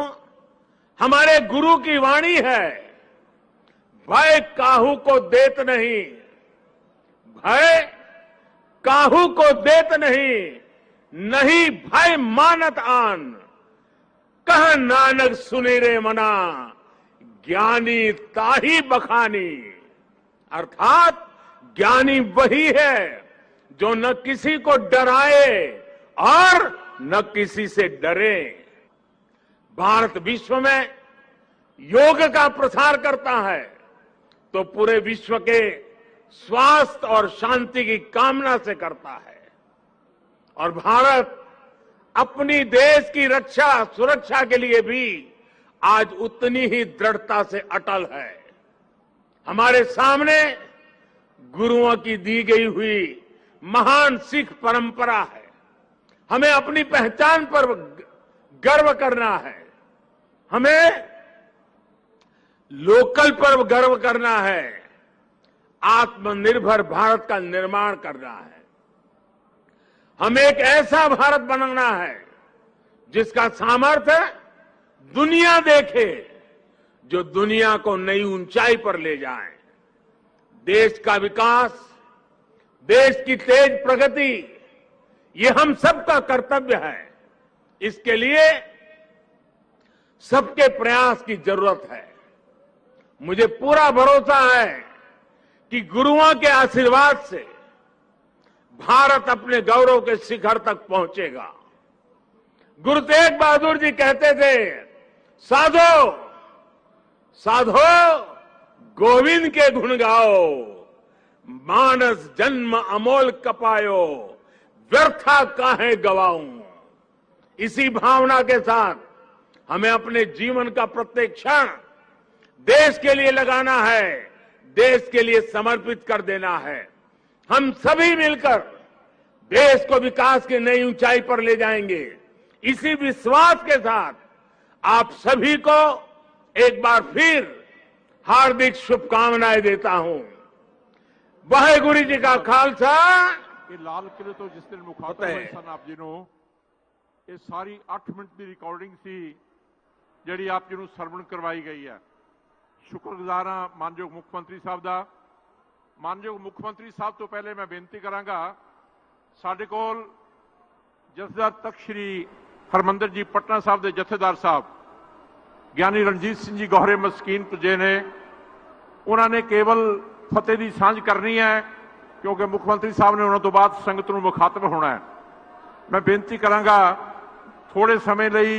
हमारे गुरु की वाणी है, भय काहू को देत नहीं, भय काहू को देत नहीं, नहीं भय मानत आन, कह नानक सुने रे मना, ज्ञानी ताही बखानी। अर्थात ज्ञानी वही है जो न किसी को डराए और न किसी से डरे। भारत विश्व में योग का प्रसार करता है तो पूरे विश्व के स्वास्थ्य और शांति की कामना से करता है। और भारत अपनी देश की रक्षा सुरक्षा के लिए भी आज उतनी ही दृढ़ता से अटल है। हमारे सामने गुरुओं की दी गई हुई महान सिख परंपरा है। हमें अपनी पहचान पर गर्व करना है, हमें लोकल पर गर्व करना है, आत्मनिर्भर भारत का निर्माण करना है। हमें एक ऐसा भारत बनाना है जिसका सामर्थ्य दुनिया देखे, जो दुनिया को नई ऊंचाई पर ले जाए। देश का विकास, देश की तेज प्रगति, ये हम सबका कर्तव्य है। इसके लिए सबके प्रयास की जरूरत है। मुझे पूरा भरोसा है कि गुरुओं के आशीर्वाद से भारत अपने गौरव के शिखर तक पहुंचेगा। गुरु तेग बहादुर जी कहते थे, साधो साधो गोविंद के गुण गाओ, मानस जन्म अमोल कपायो, व्यर्था काहे गवाऊं। इसी भावना के साथ हमें अपने जीवन का प्रत्येक क्षण देश के लिए लगाना है, देश के लिए समर्पित कर देना है। हम सभी मिलकर देश को विकास की नई ऊंचाई पर ले जाएंगे। इसी विश्वास के साथ आप सभी को एक बार फिर हार्दिक शुभकामनाएं देता हूं। वाहेगुरु जी का खालसा। ਇਹ ਲਾਲ ਕਿਲੇ ਤੋਂ ਜਿਸ ਦਿਨ ਮੁਖਾਤਬ ਹੋਏ ਸਨ ਆਪ ਜੀ ਨੂੰ, ਇਹ ਸਾਰੀ 8 ਮਿੰਟ ਦੀ ਰਿਕਾਰਡਿੰਗ ਸੀ ਜਿਹੜੀ ਆਪ ਜੀ ਨੂੰ ਸਰਵਣ ਕਰਵਾਈ ਗਈ ਹੈ। ਸ਼ੁਕਰਗੁਜ਼ਾਰ ਹਾਂ ਮਾਨਯੋਗ ਮੁੱਖ ਮੰਤਰੀ ਸਾਹਿਬ ਦਾ। ਮਾਨਯੋਗ ਮੁੱਖ ਮੰਤਰੀ ਸਾਹਿਬ ਤੋਂ ਪਹਿਲੇ ਮੈਂ ਬੇਨਤੀ ਕਰਾਂਗਾ, ਸਾਡੇ ਕੋਲ ਜਥੇਦਾਰ ਤਖਤ ਸ੍ਰੀ ਹਰਮੰਦਰ ਜੀ ਪਟਨਾ ਸਾਹਿਬ ਦੇ ਜਥੇਦਾਰ ਸਾਹਿਬ ਗਿਆਨੀ ਰਣਜੀਤ ਸਿੰਘ ਜੀ ਗੋਹਰੇ ਮਸਕੀਨ ਪੁੱਜੇ ਨੇ। ਉਹਨਾਂ ਨੇ ਕੇਵਲ ਫਤਿਹ ਦੀ ਸਾਂਝ ਕਰਨੀ ਹੈ क्योंकि मुख्यमंत्री साहब ने उन्होंने तो बाद संगत को मुखातब होना है। मैं बेनती करांगा थोड़े समय ਲਈ,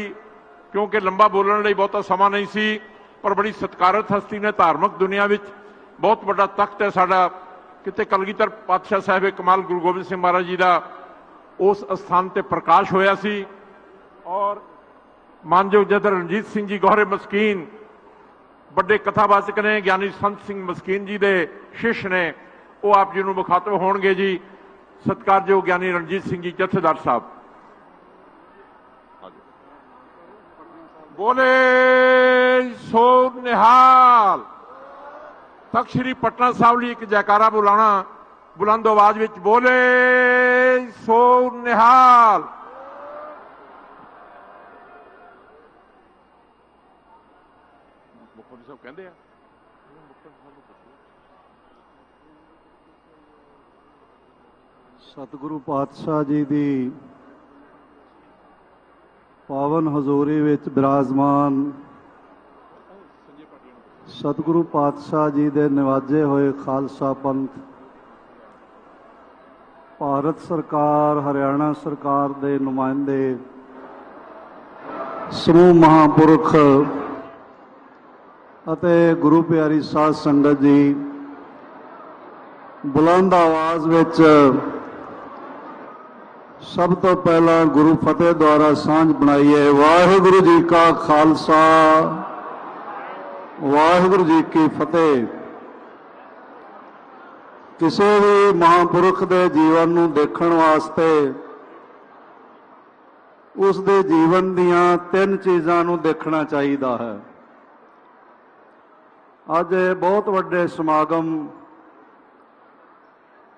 क्योंकि लंबा बोलने ਲਈ ਬਹੁਤਾ ਸਮਾਂ नहीं सी, पर बड़ी सत्कारत हस्ती ने धार्मिक दुनिया में बहुत बड़ा तख्त है साडा। किते कलगीधर पातशाह साहिब कमाल गुरु गोबिंद सिंह महाराज जी का उस स्थान ते प्रकाश होया सी। और मानयोग जथेदार रणजीत सिंह जी गौहरे मस्कीन बड़े कथावाचक ने, ज्ञानी संत सिंह मस्कीन जी के शिष्य ने, वो आप जी मुखातब होणगे जी। सत्कारयोग ज्ञानी रणजीत सिंह जी जथेदार साहब। बोले सो निहाल। तख्त श्री पटना साहब लिए एक जयकारा बुलाना बुलंद आवाज में, बोले सो निहाल। मुख्यमंत्री साहब कहते हैं, सतगुरु पातशाह जी की पावन हजूरी विच विराजमान सतगुरु पातशाह जी के निवाजे हुए खालसा पंथ भारत सरकार हरियाणा सरकार के नुमाइंदे समूह महापुरख अते गुरु प्यारी साध संगत जी बुलंद आवाज विच सब तो पहला गुरु फतेह द्वारा सांझ बनाई है। वाहिगुरु जी का खालसा वाहिगुरु जी की फतेह। किसी भी महापुरुष के जीवन नूं देखण वास्ते उसके जीवन दियां 3 चीज़ां नूं देखना चाहिदा है। अज बहुत वड्डे समागम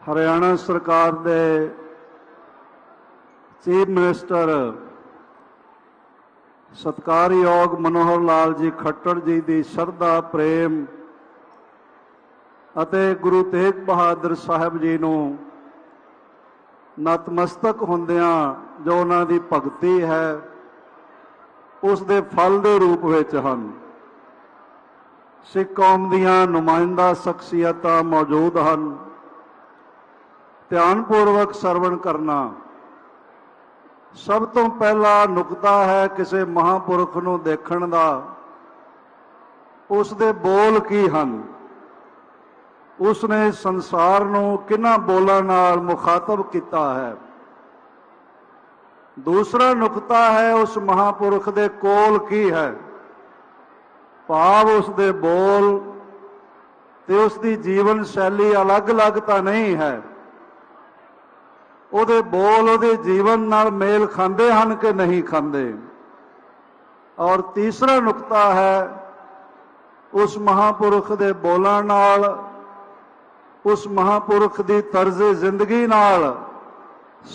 हरियाणा सरकार दे चीफ मिनिस्टर सत्कारयोग मनोहर लाल जी खट्टर जी की श्रद्धा प्रेम अते गुरु तेग बहादुर साहब जी नूं नतमस्तक होंदियां जो उन्हां दी भगती है उस दे फल दे रूप विच हन। सिख कौम दियां नुमाइंदा शख्सियतां मौजूद हन। ध्यानपूर्वक सरवण करना। सब तो पहला नुकता है किसी महापुरुष नूं देखण दा उसदे बोल की हन। उसने संसार नूं किन्हां बोलां नाल मुखातब किया है। दूसरा नुकता है उस महापुरुष दे कोल की है। भाव उसदे बोल ते उसकी जीवन शैली अलग अलग तो नहीं है। ਉਹਦੇ बोल ਉਹਦੇ जीवन नाल मेल खांदे हन कि नहीं खांदे। और तीसरा नुकता है उस महापुरुष दे बोलां नाल उस महापुरुष की तर्ज़े जिंदगी नाल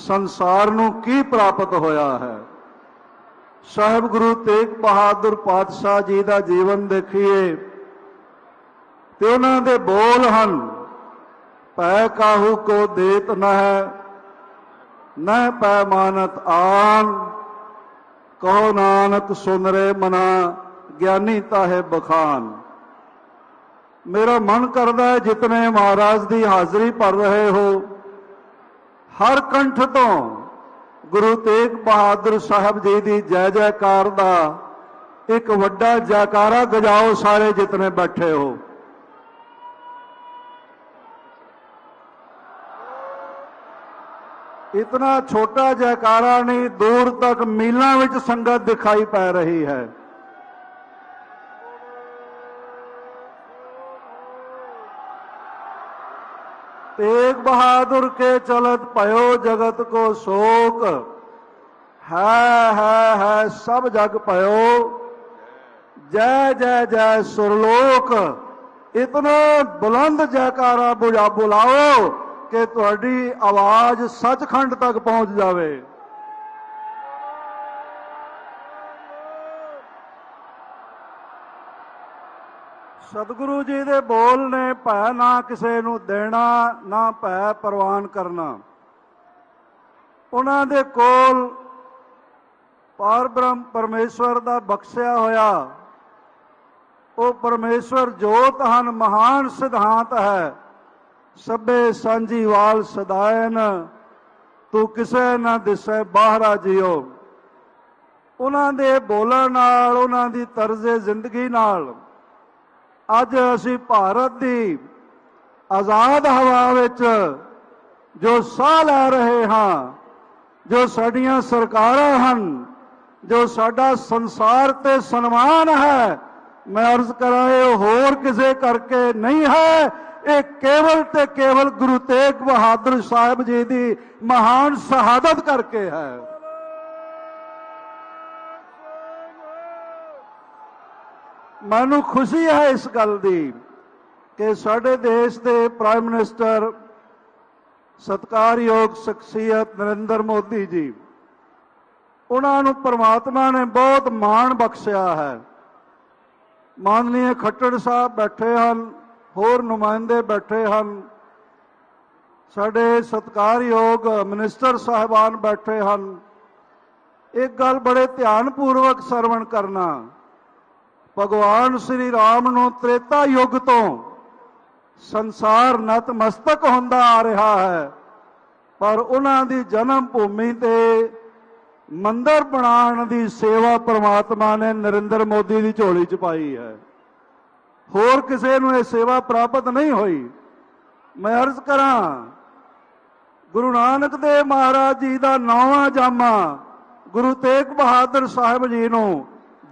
संसार नूं की प्राप्त होया है। साहिब गुरु तेग बहादुर पातशाह जी का जीवन देखिए तो उन्हां दे बोल हन। पै काहू को देत न है न पैमानत आन कहो नानक सुन रे मना ज्ञानी ताहे बखान। मेरा मन करता है जितने महाराज की हाजिरी भर रहे हो हर कंठ तो गुरु तेग बहादुर साहब जी की जय जयकार का एक वड्डा जयकारा गजाओ सारे जितने बैठे हो। इतना छोटा जयकारा नहीं दूर तक मीलों में संगत दिखाई पै रही है। तेग बहादुर के चलत पयो जगत को शोक है सब जग पयो जय जय जय सुरलोक। इतना बुलंद जयकारा बुलाओ कि तुहाडी आवाज सचखंड तक पहुंच जावे। सतगुरु जी दे बोल ने भै ना किसी नूं देना ना भै प्रवान करना। उन्हां दे कोल परब्रह्म परमेश्वर दा बख्शिया होया वो परमेश्वर जोत हन। महान सिद्धांत है सबे सांझी वाल सदायन तू किसे ना दिसे बाहरा जियो। उन्हां दे बोलां नाल उन्हां दी तर्ज़े जिंदगी नाल अज असी भारत दी आज़ाद हवा विच जो साह लै रहे हाँ जो साडियां सरकारां हन जो साडा संसार ते सन्मान है मैं अर्ज करा होर किसे करके नहीं है। ये केवल ते केवल गुरु तेग बहादुर साहब जी की महान शहादत करके है। मैनू खुशी है इस गल की कि साडे देश के प्राइम मिनिस्टर सत्कारयोग शख्सियत नरेंद्र मोदी जी उन्होंने परमात्मा ने बहुत मान बख्शिया है। माननीय खट्टर साहब बैठे हैं होर नुमाइंदे बैठे हैं ਸਾਡੇ ਸਤਿਕਾਰਯੋਗ ਮਿਨਿਸਟਰ ਸਾਹਿਬਾਨ ਬੈਠੇ ਹਨ। एक गल बड़े ध्यानपूर्वक सरवण करना, भगवान श्री राम नूं त्रेता युग तो संसार नतमस्तक होंदा आ रहा है, पर उन्हां दी जन्म भूमि ते मंदिर बनाने दी सेवा परमात्मा ने नरेंद्र मोदी दी झोली च पाई है। होर किसी नूं यह सेवा प्राप्त नहीं हुई। मैं अर्ज करां, गुरु नानक देव महाराज जी का 9वां जामा गुरु तेग बहादुर साहब जी नूं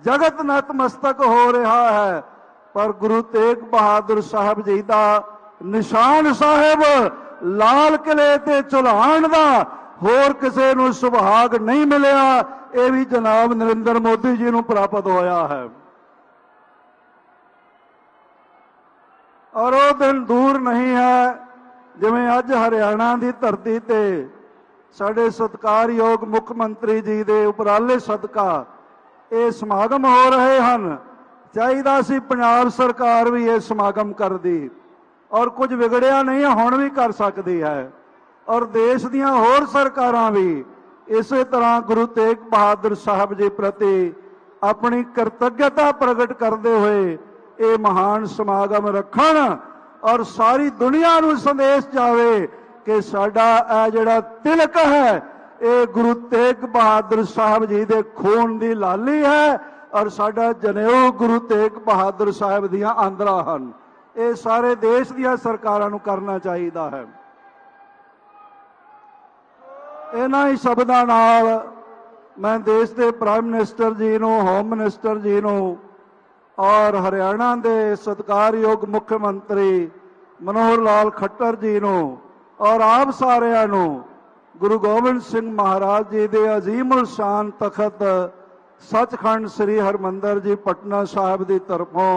जगत नतमस्तक हो रहा है, पर गुरु तेग बहादुर साहब जी का निशान साहिब लाल किले ते चुल्हान दा होर किसी नूं सुभाग नहीं मिलिया। यह भी जनाब नरेंद्र मोदी जी नूं प्राप्त होया है। और वो दिन दूर नहीं है जिवें अज हरियाणा की धरती ते साडे सत्कारयोग मुख मंत्री जी दे उपराले सदका ये समागम हो रहे हैं। चाहिदा सी पंजाब सरकार भी ये समागम कर दी, और कुछ विगड़िया नहीं है, हुण भी कर सकती है। और देश दियां होर सरकारां भी इस तरह गुरु तेग बहादुर साहब जी प्रति अपनी कृतज्ञता प्रगट करते हुए ये महान समागम रखण और सारी दुनिया नूं संदेश जावे कि साडा जिहड़ा तिलक है ये गुरु तेग बहादुर साहब जी दे खून दी लाली है, और साडा जनेऊ गुरु तेग बहादुर साहब दियां आंदरा हन। ये सारे देश दियां सरकारां नूं करना चाहिदा है। इन्हां ही शब्दां नाल मैं देश के प्राइम मिनिस्टर जी नूं, होम मिनिस्टर जी नूं और हरियाणा के सत्कारयोग मुख्यमंत्री मनोहर लाल खट्टर जी नूं और आप सारिਆਂ ਨੂੰ गुरु गोबिंद सिंह महाराज जी के अजीमुल शान तखत सचखंड श्री हरमंदर जी पटना साहिब की तरफों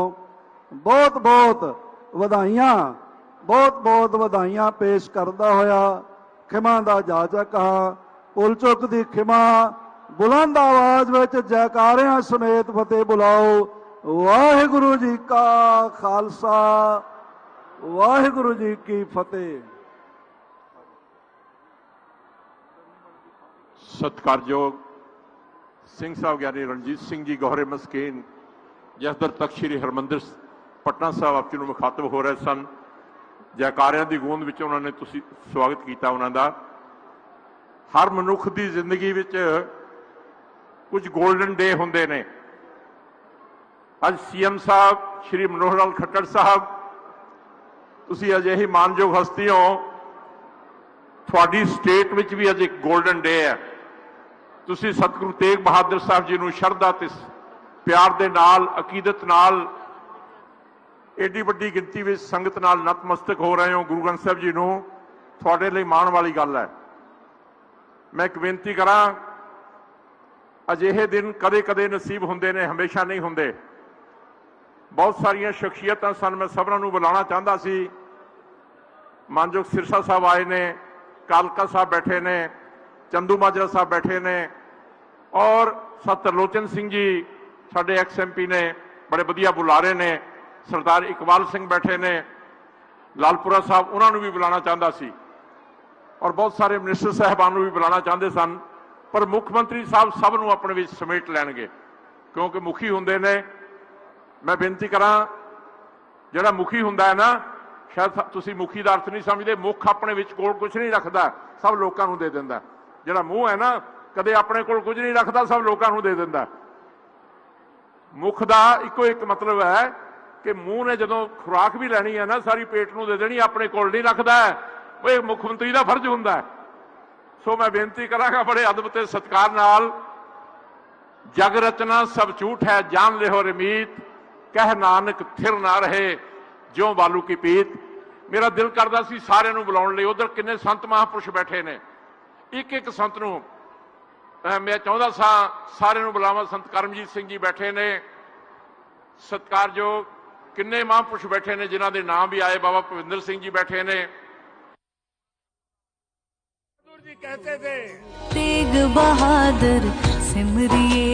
बहुत बहुत वधाइयां पेश करता होया खिमा का जाचक हाँ। भुल चुक की खिमा, बुलंद आवाज में जयकारियां समेत फतेह बुलाओ। वाहिगुरु जी का खालसा, वाहिगुरु जी की फतेह। सत्कारयोग सिंह साहब ज्ञानी रणजीत सिंह जी गौहरे मस्कीन जसदर तक श्री हरमंदिर पटना साहब आप जी नूं मुखातब हो रहे सन। जयकारियां की गूंज विच उन्होंने तुसीं स्वागत किया उन्हां दा। हर मनुख की जिंदगी विच कुछ गोल्डन डे हुंदे ने। अज सीएम साहब श्री मनोहर लाल खट्टर साहब, तुसीं अजिही मानयोग हस्ती हो, तुहाडी स्टेट विच भी अज एक गोल्डन डे है। तुसीं सतगुरु तेग बहादुर साहब जी नूं शरधा ते प्यार दे नाल, अकीदत नाल, एडी वड्डी गिनती विच संगत नाल नतमस्तक हो रहे हो। गुरु ग्रंथ साहब जी नूं तुहाडे लई माण वाली गल है। मैं एक बेनती करां, अजिहे दिन कदे कदे नसीब हुंदे ने, हमेशा नहीं हुंदे। बहुत सारियां शख्सियतां सन, मैं सबरां नूं बुलाना चाहता सी। मानयोग सिरसा साहब आए ने, कालका साहब बैठे ने, चंदू माजरा साहब बैठे ने, और सतरलोचन सिंह जी साडे एक्स MP ने, बड़े वधिया बुलारे ने। सरदार इकबाल सिंह बैठे ने, लालपुरा साहब, उन्होंने भी बुलाना चाहता सी, और बहुत सारे मिनिस्टर साहबान भी बुलाना चाहते सन, पर मुख्यमंत्री साहब सब नूं अपने विच समेट लैणगे क्योंकि मुखी हुंदे ने। मैं बेनती करां, जिहड़ा मुखी हुंदा है ना, शायद तुसीं मुखी दा अर्थ नहीं समझदे। मुख अपने विच कोल कुछ नहीं रखदा, सब लोकां नूं दे दिंदा। जिहड़ा मूँह है ना, कदे अपने कोल कुछ नहीं रखता, सब लोकां नूं दे दिंदा। मुख दा इक्को एक मतलब है कि मूँह ने जदों खुराक भी लैनी है ना, सारी पेट नूं दे देनी, अपने कोल नहीं रखदा है। वो मुख्यमंत्री का फर्ज हुंदा है। सो मैं बेनती करांगा बड़े अदब ते सत्कार नाल, जग रचना सब झूठ है जान लिहो रमीत, कह नानक थिर ना रहे ज्यों बालू की पीत। मेरा दिल करदा सी सारे नूं बुलाउण लई। उधर किन्ने संत महापुरुष बैठे ने, एक एक संत नूं मैं चाहुंदा सा सारे नूं बुलावां। संत करमजीत सिंह जी बैठे ने, सत्कारयोग किन्ने महापुरुष बैठे ने जिन्हां दे नाम भी आए। बाबा भविंदर सिंह जी बैठे ने। जी कहते थे तेग बहादुर सिमरिए।